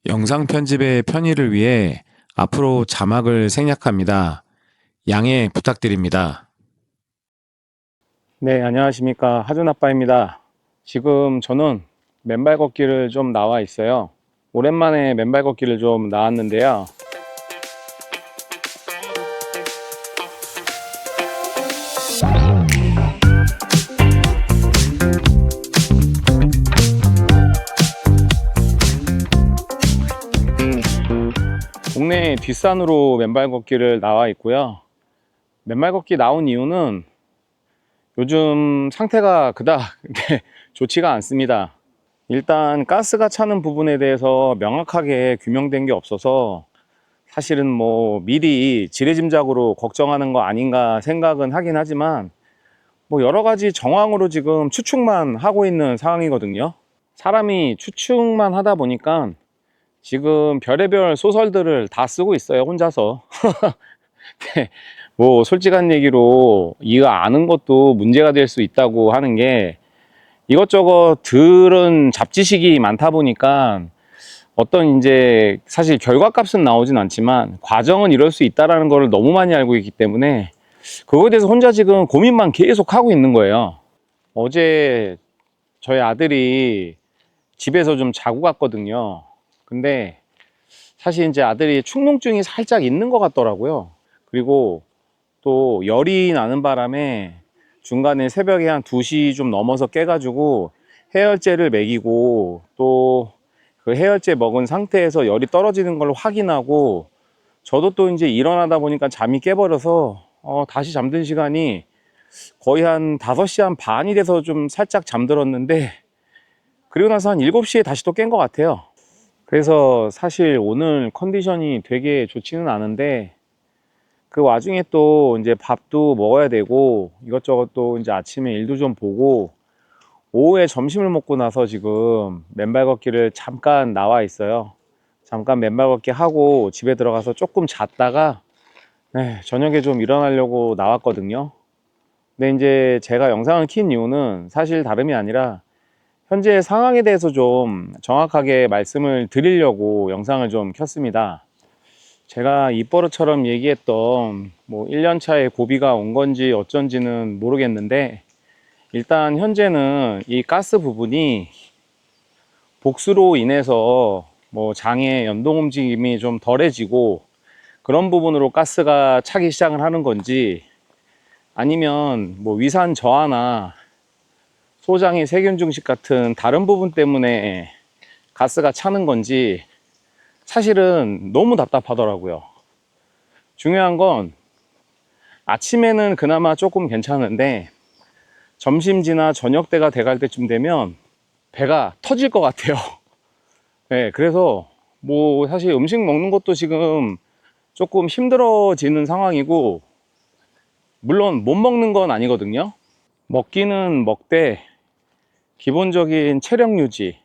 영상 편집의 편의를 위해 앞으로 자막을 생략합니다. 양해 부탁드립니다. 네, 안녕하십니까. 하준 아빠입니다. 지금 저는 맨발 걷기를 좀 나와 있어요. 오랜만에 맨발 걷기를 좀 나왔는데요. 동네 뒷산으로 맨발 걷기를 나와 있고요. 맨발 걷기 나온 이유는 요즘 상태가 그닥 좋지가 않습니다. 일단 가스가 차는 부분에 대해서 명확하게 규명된 게 없어서 사실은 뭐 미리 지레짐작으로 걱정하는 거 아닌가 생각은 하긴 하지만 뭐 여러 가지 정황으로 지금 추측만 하고 있는 상황이거든요. 사람이 추측만 하다 보니까 지금 별의별 소설들을 다 쓰고 있어요, 혼자서. 뭐 솔직한 얘기로 이거 아는 것도 문제가 될 수 있다고 하는 게 이것저것 들은 잡지식이 많다 보니까 어떤 이제 사실 결과값은 나오진 않지만 과정은 이럴 수 있다라는 걸 너무 많이 알고 있기 때문에 그거에 대해서 혼자 지금 고민만 계속 하고 있는 거예요. 어제 저희 아들이 집에서 좀 자고 갔거든요. 근데 사실 이제 아들이 축농증이 살짝 있는 것 같더라고요. 그리고 또 열이 나는 바람에 중간에 새벽에 한 2시 좀 넘어서 깨가지고 해열제를 먹이고 또 그 해열제 먹은 상태에서 열이 떨어지는 걸 확인하고 저도 또 이제 일어나다 보니까 잠이 깨버려서 다시 잠든 시간이 거의 한 5시 한 반이 돼서 좀 살짝 잠들었는데 그리고 나서 한 7시에 다시 또 깬 것 같아요. 그래서 사실 오늘 컨디션이 되게 좋지는 않은데 그 와중에 또 이제 밥도 먹어야 되고 이것저것 또 이제 아침에 일도 좀 보고 오후에 점심을 먹고 나서 지금 맨발 걷기를 잠깐 나와 있어요. 잠깐 맨발 걷기 하고 집에 들어가서 조금 잤다가 저녁에 좀 일어나려고 나왔거든요. 근데 이제 제가 영상을 킨 이유는 사실 다름이 아니라 현재 상황에 대해서 좀 정확하게 말씀을 드리려고 영상을 좀 켰습니다. 제가 입버릇처럼 얘기했던 뭐 1년 차에 고비가 온 건지 어쩐지는 모르겠는데 일단 현재는 이 가스 부분이 복수로 인해서 뭐 장의 연동 움직임이 좀 덜해지고 그런 부분으로 가스가 차기 시작을 하는 건지 아니면 뭐 위산 저하나 소장의 세균 증식 같은 다른 부분 때문에 가스가 차는 건지 사실은 너무 답답하더라고요. 중요한 건 아침에는 그나마 조금 괜찮은데 점심지나 저녁 때가 돼갈 때쯤 되면 배가 터질 것 같아요. 네, 그래서 뭐 사실 음식 먹는 것도 지금 조금 힘들어지는 상황이고 물론 못 먹는 건 아니거든요. 먹기는 먹되 기본적인 체력 유지,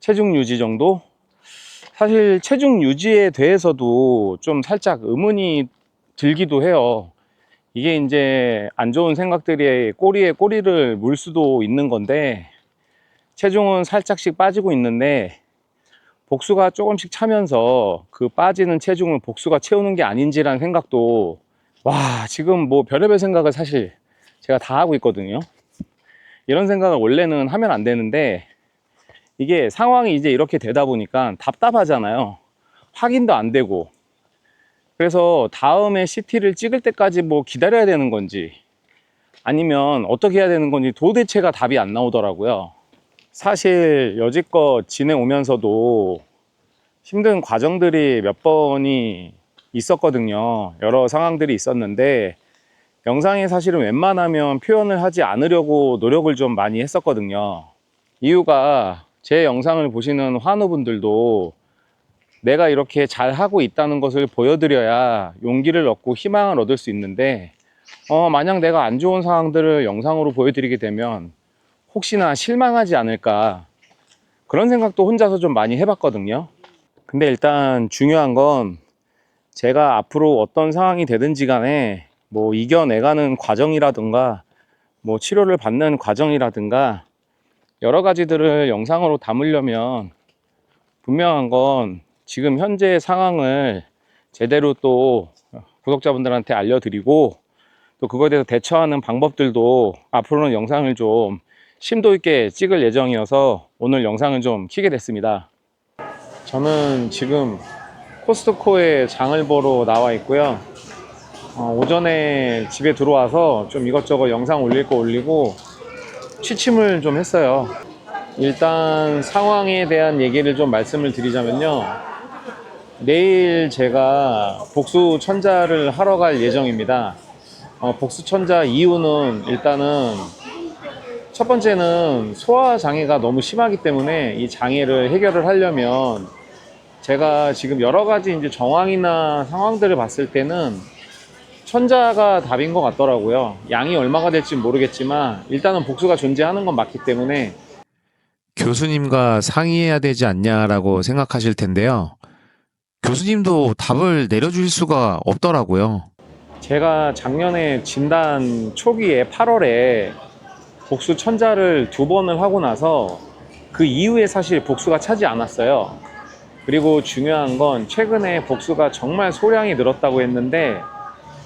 체중 유지 정도? 사실 체중 유지에 대해서도 좀 살짝 의문이 들기도 해요. 이게 이제 안 좋은 생각들이 꼬리에 꼬리를 물 수도 있는 건데 체중은 살짝씩 빠지고 있는데 복수가 조금씩 차면서 그 빠지는 체중을 복수가 채우는 게 아닌지라는 생각도 와 지금 뭐 별의별 생각을 사실 제가 다 하고 있거든요. 이런 생각을 원래는 하면 안 되는데 이게 상황이 이제 이렇게 되다 보니까 답답하잖아요. 확인도 안 되고 그래서 다음에 CT를 찍을 때까지 뭐 기다려야 되는 건지 아니면 어떻게 해야 되는 건지 도대체가 답이 안 나오더라고요. 사실 여지껏 지내오면서도 힘든 과정들이 몇 번이 있었거든요. 여러 상황들이 있었는데 영상에 사실은 웬만하면 표현을 하지 않으려고 노력을 좀 많이 했었거든요. 이유가 제 영상을 보시는 환우분들도 내가 이렇게 잘 하고 있다는 것을 보여드려야 용기를 얻고 희망을 얻을 수 있는데 만약 내가 안 좋은 상황들을 영상으로 보여드리게 되면 혹시나 실망하지 않을까 그런 생각도 혼자서 좀 많이 해봤거든요. 근데 일단 중요한 건 제가 앞으로 어떤 상황이 되든지 간에 뭐 이겨내가는 과정이라든가 뭐 치료를 받는 과정이라든가 여러 가지들을 영상으로 담으려면 분명한 건 지금 현재 상황을 제대로 또 구독자분들한테 알려드리고 또 그거에 대해서 대처하는 방법들도 앞으로는 영상을 좀 심도 있게 찍을 예정이어서 오늘 영상을 좀 켜게 됐습니다. 저는 지금 코스트코에 장을 보러 나와 있고요. 오전에 집에 들어와서 좀 이것저것 영상 올릴 거 올리고 취침을 좀 했어요. 일단 상황에 대한 얘기를 좀 말씀을 드리자면요, 내일 제가 복수 천자를 하러 갈 예정입니다. 복수 천자 이유는 일단은 첫 번째는 소화 장애가 너무 심하기 때문에 이 장애를 해결을 하려면 제가 지금 여러 가지 이제 정황이나 상황들을 봤을 때는 천자가 답인 것 같더라고요. 양이 얼마가 될지 모르겠지만 일단은 복수가 존재하는 건 맞기 때문에. 교수님과 상의해야 되지 않냐라고 생각하실 텐데요. 교수님도 답을 내려줄 수가 없더라고요. 제가 작년에 진단 초기에 8월에 복수 천자를 2번을 하고 나서 그 이후에 사실 복수가 차지 않았어요. 그리고 중요한 건 최근에 복수가 정말 소량이 늘었다고 했는데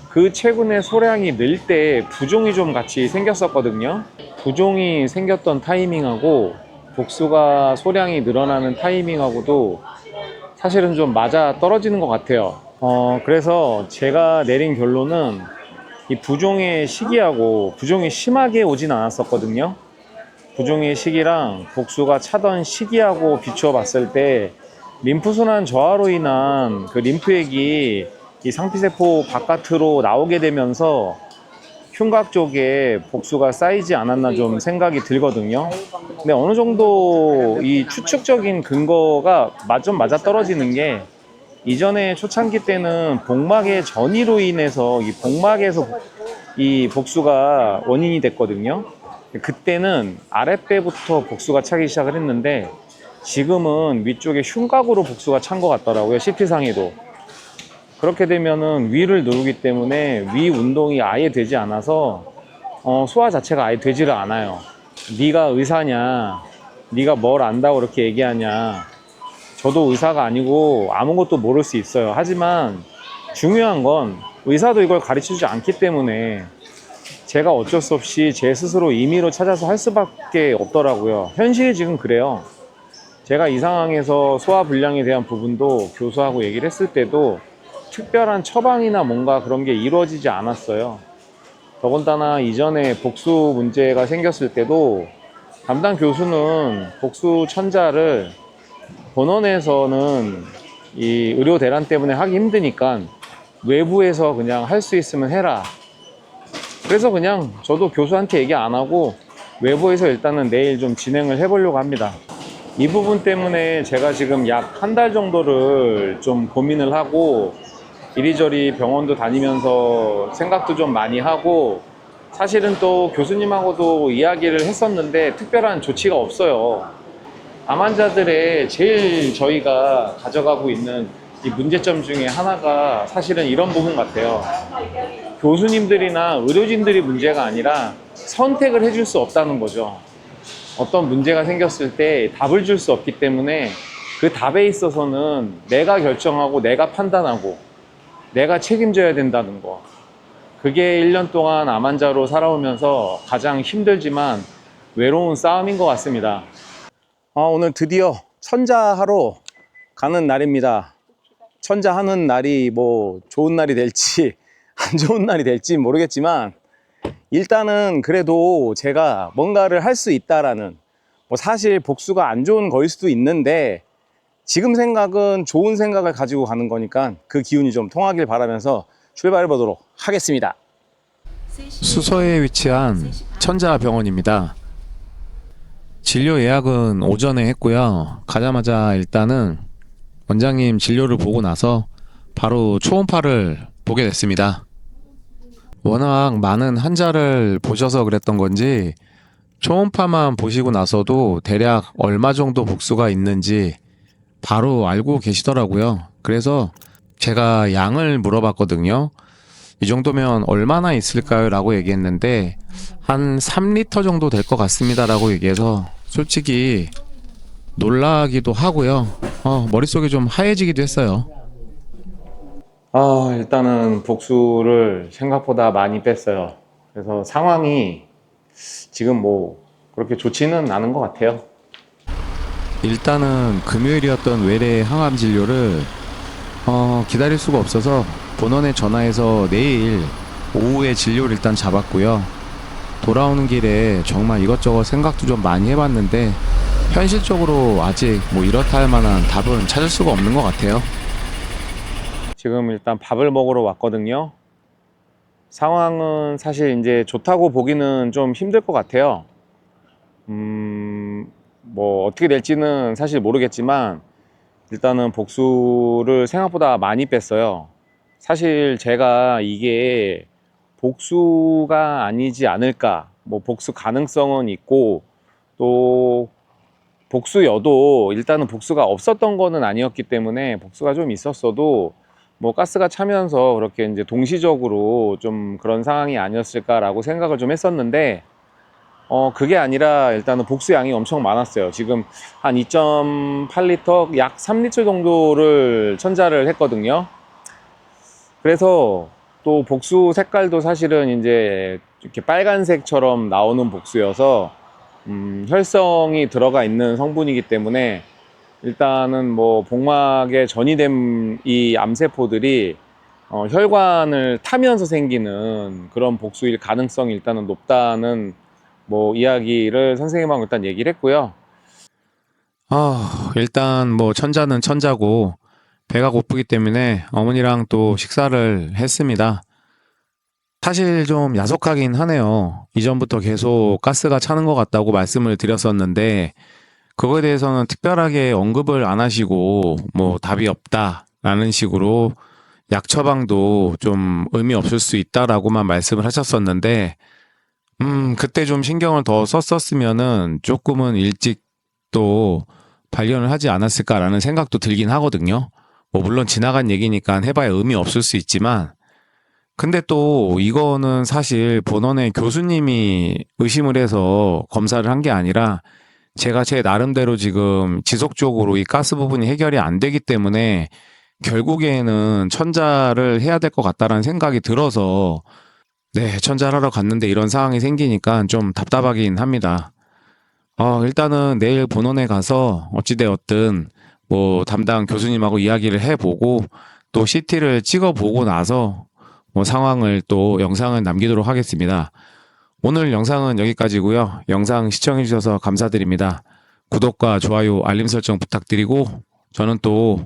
그 최근에 소량이 늘 때 부종이 좀 같이 생겼었거든요. 부종이 생겼던 타이밍하고 복수가 소량이 늘어나는 타이밍하고도 사실은 좀 맞아 떨어지는 것 같아요. 그래서 제가 내린 결론은 이 부종의 시기하고 부종이 심하게 오진 않았었거든요. 부종의 시기랑 복수가 차던 시기하고 비추어 봤을 때 림프순환 저하로 인한 그 림프액이 이 상피세포 바깥으로 나오게 되면서 흉곽 쪽에 복수가 쌓이지 않았나 좀 생각이 들거든요. 근데 어느 정도 이 추측적인 근거가 좀 맞아 떨어지는 게, 이전에 초창기 때는 복막의 전이로 인해서 이 복막에서 이 복수가 원인이 됐거든요. 그때는 아랫배부터 복수가 차기 시작을 했는데 지금은 위쪽에 흉곽으로 복수가 찬 것 같더라고요. CT상에도. 그렇게 되면은 위를 누르기 때문에 위 운동이 아예 되지 않아서 소화 자체가 아예 되지를 않아요. 네가 의사냐, 네가 뭘 안다고 그렇게 얘기하냐. 저도 의사가 아니고 아무것도 모를 수 있어요. 하지만 중요한 건 의사도 이걸 가르쳐주지 않기 때문에 제가 어쩔 수 없이 제 스스로 임의로 찾아서 할 수밖에 없더라고요. 현실이 지금 그래요. 제가 이 상황에서 소화불량에 대한 부분도 교수하고 얘기를 했을 때도 특별한 처방이나 뭔가 그런 게 이루어지지 않았어요. 더군다나 이전에 복수 문제가 생겼을 때도 담당 교수는 복수 천자를 본원에서는 이 의료 대란 때문에 하기 힘드니까 외부에서 그냥 할 수 있으면 해라. 그래서 그냥 저도 교수한테 얘기 안 하고 외부에서 일단은 내일 좀 진행을 해보려고 합니다. 이 부분 때문에 제가 지금 약 한 달 정도를 좀 고민을 하고 이리저리 병원도 다니면서 생각도 좀 많이 하고, 사실은 또 교수님하고도 이야기를 했었는데 특별한 조치가 없어요. 암 환자들의 제일 저희가 가져가고 있는 이 문제점 중에 하나가 사실은 이런 부분 같아요. 교수님들이나 의료진들이 문제가 아니라 선택을 해줄 수 없다는 거죠. 어떤 문제가 생겼을 때 답을 줄 수 없기 때문에 그 답에 있어서는 내가 결정하고 내가 판단하고 내가 책임져야 된다는 거. 그게 1년 동안 암 환자로 살아오면서 가장 힘들지만 외로운 싸움인 것 같습니다. 오늘 드디어 천자하러 가는 날입니다. 천자하는 날이 뭐 좋은 날이 될지 안 좋은 날이 될지 모르겠지만 일단은 그래도 제가 뭔가를 할 수 있다라는, 뭐 사실 복수가 안 좋은 거일 수도 있는데 지금 생각은 좋은 생각을 가지고 가는 거니까 그 기운이 좀 통하길 바라면서 출발해 보도록 하겠습니다. 수서에 위치한 천자병원입니다. 진료 예약은 오전에 했고요. 가자마자 일단은 원장님 진료를 보고 나서 바로 초음파를 보게 됐습니다. 워낙 많은 환자를 보셔서 그랬던 건지 초음파만 보시고 나서도 대략 얼마 정도 복수가 있는지 바로 알고 계시더라고요. 그래서 제가 양을 물어봤거든요. 이 정도면 얼마나 있을까요? 라고 얘기했는데 한 3리터 정도 될 것 같습니다 라고 얘기해서 솔직히 놀라기도 하고요. 머릿속이 좀 하얘지기도 했어요. 일단은 복수를 생각보다 많이 뺐어요. 그래서 상황이 지금 뭐 그렇게 좋지는 않은 것 같아요. 일단은 금요일이었던 외래 항암 진료를 기다릴 수가 없어서 본원에 전화해서 내일 오후에 진료를 일단 잡았고요. 돌아오는 길에 정말 이것저것 생각도 좀 많이 해봤는데 현실적으로 아직 뭐 이렇다 할 만한 답은 찾을 수가 없는 것 같아요. 지금 일단 밥을 먹으러 왔거든요. 상황은 사실 이제 좋다고 보기는 좀 힘들 것 같아요. 뭐 어떻게 될지는 사실 모르겠지만 일단은 복수를 생각보다 많이 뺐어요. 사실 제가 이게 복수가 아니지 않을까, 뭐 복수 가능성은 있고, 또 복수여도 일단은 복수가 없었던 거는 아니었기 때문에 복수가 좀 있었어도 뭐 가스가 차면서 그렇게 이제 동시적으로 좀 그런 상황이 아니었을까라고 생각을 좀 했었는데, 그게 아니라 일단은 복수 양이 엄청 많았어요. 지금 한 2.8리터, 약 3리터 정도를 천자를 했거든요. 그래서 또 복수 색깔도 사실은 이제 이렇게 빨간색처럼 나오는 복수여서 혈성이 들어가 있는 성분이기 때문에 일단은 뭐 복막에 전이된 이 암세포들이 혈관을 타면서 생기는 그런 복수일 가능성이 일단은 높다는 뭐 이야기를 선생님하고 일단 얘기를 했고요. 일단 뭐 천자는 천자고 배가 고프기 때문에 어머니랑 또 식사를 했습니다. 사실 좀 야속하긴 하네요. 이전부터 계속 가스가 차는 것 같다고 말씀을 드렸었는데 그거에 대해서는 특별하게 언급을 안 하시고 뭐 답이 없다라는 식으로 약 처방도 좀 의미 없을 수 있다라고만 말씀을 하셨었는데 그때 좀 신경을 더 썼었으면은 조금은 일찍 또 발견을 하지 않았을까라는 생각도 들긴 하거든요. 뭐 물론 지나간 얘기니까 해봐야 의미 없을 수 있지만 근데 또 이거는 사실 본원의 교수님이 의심을 해서 검사를 한 게 아니라 제가 제 나름대로 지금 지속적으로 이 가스 부분이 해결이 안 되기 때문에 결국에는 천자를 해야 될 것 같다라는 생각이 들어서 네, 천자를 하러 갔는데 이런 상황이 생기니까 좀 답답하긴 합니다. 일단은 내일 본원에 가서 어찌되었든 뭐 담당 교수님하고 이야기를 해보고 또 CT를 찍어보고 나서 뭐 상황을 또 영상을 남기도록 하겠습니다. 오늘 영상은 여기까지고요. 영상 시청해주셔서 감사드립니다. 구독과 좋아요, 알림 설정 부탁드리고 저는 또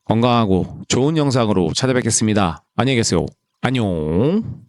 건강하고 좋은 영상으로 찾아뵙겠습니다. 안녕히 계세요. 안녕.